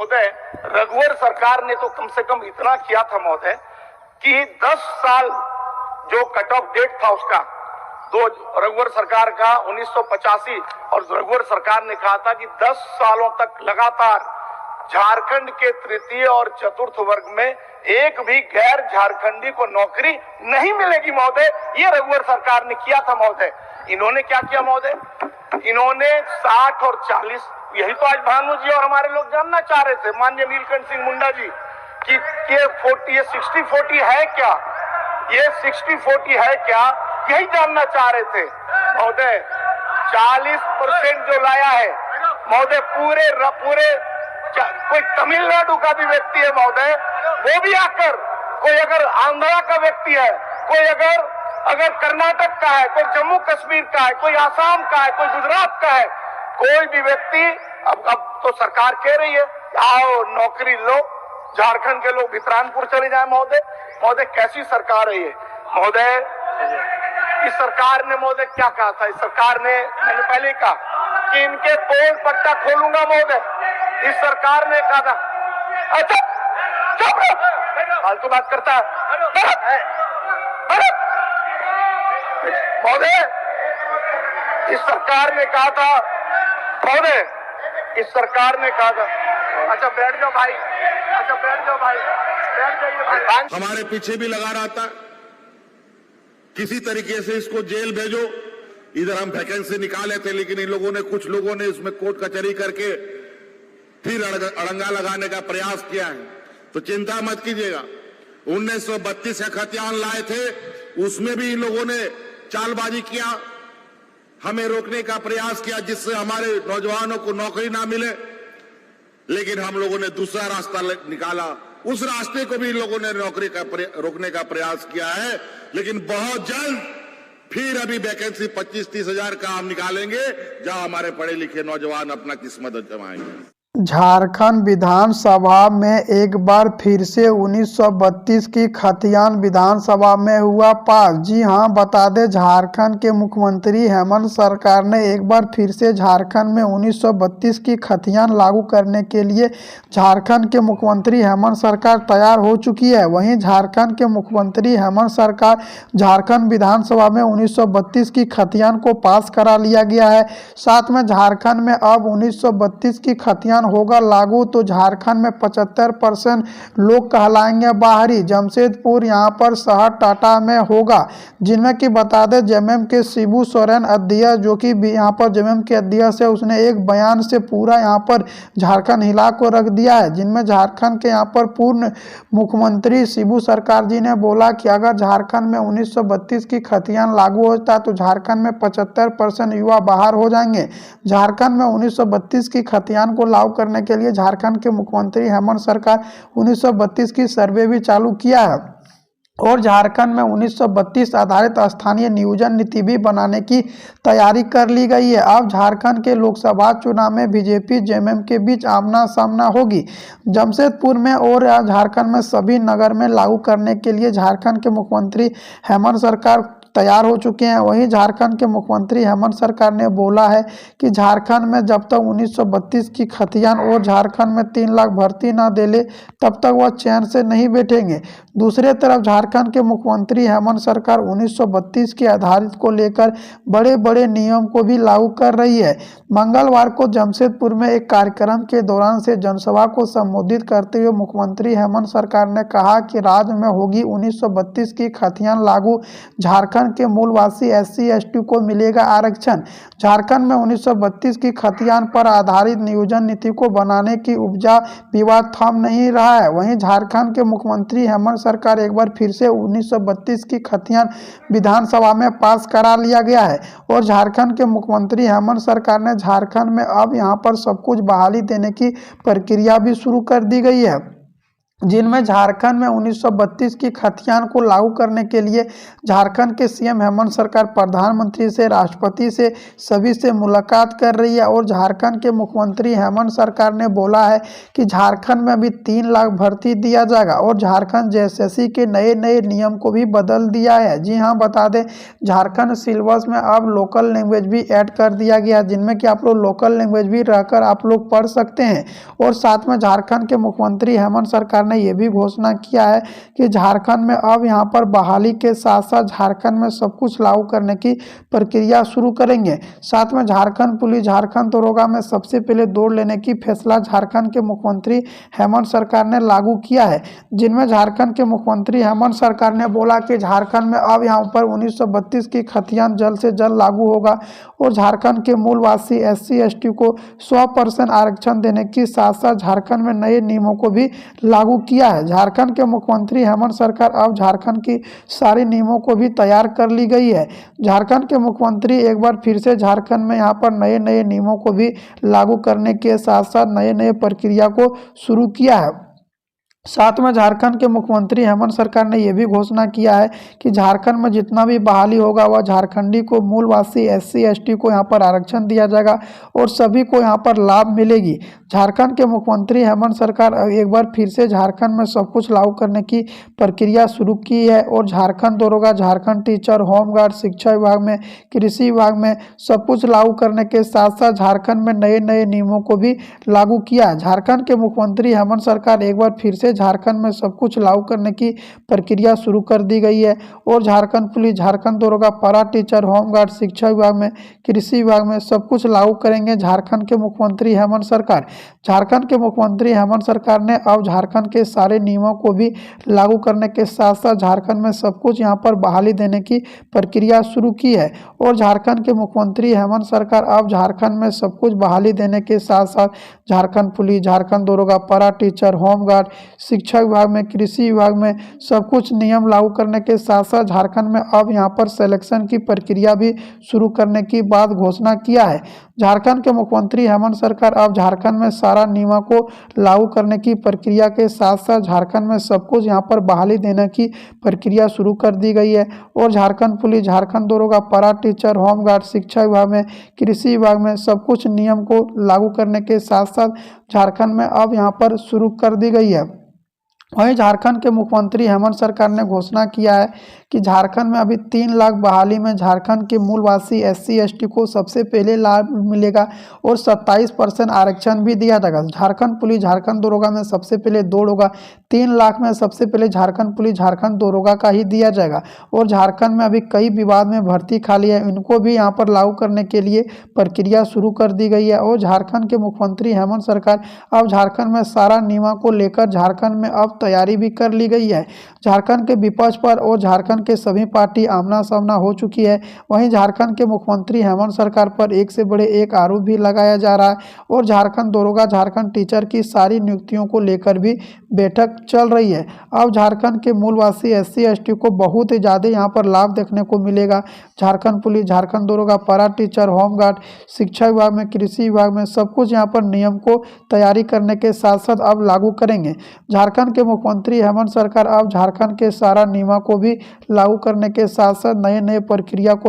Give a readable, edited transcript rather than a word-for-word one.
महोदय, रघुवर सरकार ने तो कम से कम इतना किया था महोदय कि 10 साल जो कट ऑफ डेट था उसका, दो रघुवर सरकार का 1985 और रघुवर सरकार ने कहा था कि 10 सालों तक लगातार झारखंड के तृतीय और चतुर्थ वर्ग में एक भी गैर झारखंडी को नौकरी नहीं मिलेगी महोदय। ये रघुवर सरकार ने किया था महोदय। इन्होंने क्या किया महोदय? इन्होंने 60 और 40, यही तो आज भानु जी और हमारे लोग जानना चाह रहे थे, माननीय नीलकंठ सिंह मुंडा जी, कि ये 60-40 है क्या, ये 60-40 है क्या, यही जानना चाह रहे थे महोदय। 40% जो लाया है महोदय, पूरे कोई तमिलनाडु का भी व्यक्ति है महोदय, वो भी आकर, कोई अगर आंध्रा का व्यक्ति है, कोई अगर कर्नाटक का है, कोई जम्मू कश्मीर का है, कोई आसाम का है, कोई गुजरात का है, कोई भी व्यक्ति, अब तो सरकार कह रही है आओ नौकरी लो, झारखंड के लोग वितरानपुर चले जाए महोदय। महोदय कैसी सरकार है ये महोदय? इस सरकार ने महोदय क्या कहा था? इस सरकार ने, मैंने पहले कहा कि इनके पोल पट्टा खोलूंगा महोदय। इस सरकार ने कहा था, अच्छा चुप फालतू बात करता है महोदय। इस सरकार ने कहा था महोदय, इस सरकार ने कहा था, अच्छा बैठ जाओ भाई, अच्छा बैठ जाओ भाई, बैठ जाइए भाई। हमारे पीछे भी लगा रहा था किसी तरीके से इसको जेल भेजो, इधर हम वैकेंसी निकाले थे, लेकिन इन लोगों ने, कुछ लोगों ने इसमें कोर्ट कचहरी करके फिर अड़ंगा लगाने का प्रयास किया है। तो चिंता मत कीजिएगा, 1932 का खतियान लाए थे, उसमें भी इन लोगों ने चालबाजी किया, हमें रोकने का प्रयास किया जिससे हमारे नौजवानों को नौकरी ना मिले, लेकिन हम लोगों ने दूसरा रास्ता निकाला, उस रास्ते को भी इन लोगों ने नौकरी का रोकने का प्रयास किया है। लेकिन बहुत जल्द फिर अभी वैकेंसी 25-30 हजार का हम निकालेंगे, जहां हमारे पढ़े लिखे नौजवान अपना किस्मत आजमाएंगे। झारखंड विधानसभा में एक बार फिर से 1932 की खतियान विधानसभा में हुआ पास। जी हां, बता दें, झारखंड के मुख्यमंत्री हेमंत सरकार ने एक बार फिर से झारखंड में 1932 की खतियान लागू करने के लिए झारखंड के मुख्यमंत्री हेमंत सरकार तैयार हो चुकी है। वहीं झारखंड के मुख्यमंत्री हेमंत सरकार झारखंड विधानसभा में 1932 की खतियान को पास करा लिया गया है। साथ में झारखंड में अब 1932 की खतियान होगा लागू, तो झारखंड में 75% लोग कहलाएंगे बाहरी। जमशेदपुर यहाँ पर शहर टाटा में होगा, जिनमें कि बता दें जेएमएम के शिबू सोरेन अध्यक्ष, जो कि यहाँ पर जेएमएम के अध्यक्ष है, उसने एक बयान से पूरा यहाँ पर झारखंड हिला को रख दिया है। जिनमें झारखंड के यहाँ पर पूर्ण मुख्यमंत्री शिबू सरकार जी ने बोला कि अगर झारखंड में 1932 की खतियान लागू होता है तो झारखंड में 75% युवा बाहर हो जाएंगे। झारखंड में 1932 की खतियान को लागू करने के लिए झारखंड के मुख्यमंत्री हेमंत सरकार 1932 की सर्वे भी चालू किया है और झारखंड में 1932 आधारित स्थानीय नियोजन नीति भी बनाने की तैयारी कर ली गई है। अब झारखंड के लोकसभा चुनाव में बीजेपी जेएमएम के बीच आमना सामना होगी। जमशेदपुर में और झारखंड में सभी नगर में लागू करने के लिए झारखंड के मुख्यमंत्री हेमंत सरकार तैयार हो चुके हैं। वहीं झारखंड के मुख्यमंत्री हेमंत सरकार ने बोला है कि झारखंड में जब तक 1932 की खतियान और झारखंड में 3 लाख भर्ती ना दे ले, तब तक वह चैन से नहीं बैठेंगे। दूसरी तरफ झारखंड के मुख्यमंत्री हेमंत सरकार 1932 के आधारित को लेकर बड़े बड़े नियम को भी लागू कर रही है। मंगलवार को जमशेदपुर में एक कार्यक्रम के दौरान से जनसभा को संबोधित करते हुए मुख्यमंत्री हेमंत सरकार ने कहा कि राज्य में होगी 1932 की खतियान लागू, झारखंड के मूलवासी SC/ST को मिलेगा आरक्षण। झारखंड में 1932 की खतियान पर आधारित नियोजन नीति को बनाने की उपजा विवाद थम नहीं रहा है। वहीं झारखंड के मुख्यमंत्री हेमंत सरकार एक बार फिर से 1932 की खतियान विधानसभा में पास करा लिया गया है और झारखंड के मुख्यमंत्री हेमंत सरकार ने झारखंड में अब यहां पर सब कुछ बहाली देने की प्रक्रिया भी शुरू कर दी गई है। जिनमें झारखंड में 1932 की खतियान को लागू करने के लिए झारखंड के सीएम हेमंत सरकार प्रधानमंत्री से, राष्ट्रपति से, सभी से मुलाकात कर रही है। और झारखंड के मुख्यमंत्री हेमंत सरकार ने बोला है कि झारखंड में अभी 3 लाख भर्ती दिया जाएगा और झारखंड जेएसएससी के नए नियम को भी बदल दिया है। जी हाँ, बता दें झारखंड सिलेबस में अब लोकल लैंग्वेज भी ऐड कर दिया गया, जिनमें कि आप लोग लोकल लैंग्वेज भी रहकर आप लोग पढ़ सकते हैं। और साथ में झारखंड के मुख्यमंत्री हेमंत सरकार ने यह भी घोषणा किया है कि झारखंड में अब यहां पर बहाली के साथ साथ झारखंड में सब कुछ लागू करने की प्रक्रिया शुरू करेंगे। साथ में झारखंड पुलिस, झारखंड दरोगा में सबसे पहले दौड़ लेने की फैसला झारखंड के मुख्यमंत्री हेमंत सरकार ने लागू किया है, जिनमें झारखंड के मुख्यमंत्री हेमंत सरकार ने बोला कि झारखंड में अब यहाँ पर 1932 की खतियान जल्द से जल्द लागू होगा और झारखंड के मूलवासी SC ST को 100% आरक्षण देने की साथ साथ झारखंड में नए नियमों को भी लागू किया है। झारखंड के मुख्यमंत्री हेमंत सरकार अब झारखंड की सारी नियमों को भी तैयार कर ली गई है। झारखंड के मुख्यमंत्री एक बार फिर से झारखंड में यहाँ पर नए नियमों को भी लागू करने के साथ साथ नए प्रक्रिया को शुरू किया है। साथ में झारखंड के मुख्यमंत्री हेमंत सरकार ने यह भी घोषणा किया है कि झारखंड में जितना भी बहाली होगा वह झारखंडी को, मूलवासी SC ST को यहाँ पर आरक्षण दिया जाएगा और सभी को यहाँ पर लाभ मिलेगी। झारखंड के मुख्यमंत्री हेमंत सरकार एक बार फिर से झारखंड में सब कुछ लागू करने की प्रक्रिया शुरू की है और झारखंड दरोगा, झारखंड टीचर, होमगार्ड, शिक्षा विभाग में, कृषि विभाग में सब कुछ लागू करने के साथ साथ झारखंड में नए नियमों को भी लागू किया। झारखंड के मुख्यमंत्री हेमंत सरकार एक बार फिर से झारखंड में सब कुछ लागू करने की प्रक्रिया शुरू कर दी गई है और झारखंड पुलिस, झारखंड दरोगा, पारा टीचर, होमगार्ड, शिक्षा विभाग में, कृषि विभाग में सब कुछ लागू करेंगे झारखंड के मुख्यमंत्री हेमंत सरकार। झारखंड के मुख्यमंत्री हेमंत सरकार ने अब झारखंड के सारे नियमों को भी लागू करने के साथ साथ झारखंड में सब कुछ यहाँ पर बहाली देने की प्रक्रिया शुरू की है और झारखंड के मुख्यमंत्री हेमंत सरकार अब झारखंड में सब कुछ बहाली देने के साथ साथ झारखंड पुलिस, झारखंड दरोगा, पारा टीचर, होमगार्ड, शिक्षा विभाग में, कृषि विभाग में सब कुछ नियम लागू करने के साथ साथ झारखंड में अब यहाँ पर सिलेक्शन की प्रक्रिया भी शुरू करने की बात घोषणा किया है। झारखंड के मुख्यमंत्री हेमंत सरकार अब झारखंड में सारा नियमों को लागू करने की प्रक्रिया के साथ साथ झारखंड में सब कुछ यहाँ पर बहाली देने की प्रक्रिया शुरू कर दी गई है और झारखंड पुलिस, झारखंड दरोगा, पारा टीचर, होमगार्ड, शिक्षा विभाग में, कृषि विभाग में सब कुछ नियम को लागू करने के साथ साथ झारखंड में अब यहाँ पर शुरू कर दी गई है। वहीं झारखंड के मुख्यमंत्री हेमंत सरकार ने घोषणा किया है कि झारखंड में अभी 3 लाख बहाली में झारखंड के मूलवासी SC ST को सबसे पहले लाभ मिलेगा और 27% आरक्षण भी दिया जाएगा। झारखंड पुलिस, झारखंड दरोगा में सबसे पहले दौड़ होगा। 3 लाख में सबसे पहले झारखंड पुलिस, झारखंड दरोगा का ही दिया जाएगा और झारखंड में अभी कई विभाग में भर्ती खाली है, इनको भी यहाँ पर लागू करने के लिए प्रक्रिया शुरू कर दी गई है और झारखंड के मुख्यमंत्री हेमंत सरकार अब झारखंड में सारा नियमों को लेकर झारखंड में अब तैयारी भी कर ली गई है। झारखंड के विपक्ष पर और झारखंड के सभी पार्टी आमना सामना हो चुकी है। वहीं झारखंड के मुख्यमंत्री हेमंत सरकार पर एक से बड़े एक आरोप भी लगाया जा रहा है और झारखंड दरोगा, झारखंड टीचर की सारी नियुक्तियों को लेकर भी बैठक चल रही है। अब झारखंड के मूलवासी SC ST को बहुत ही ज़्यादा यहाँ पर लाभ देखने को मिलेगा। झारखंड पुलिस, झारखंड दरोगा, पारा टीचर, होमगार्ड, शिक्षा विभाग में, कृषि विभाग में सब कुछ यहाँ पर नियम को तैयारी करने के साथ साथ अब लागू करेंगे। झारखंड के मुख्यमंत्री हेमंत सरकार अब झारखंड के सारा नियमों को भी लागू करने के साथ साथ नए प्रक्रिया को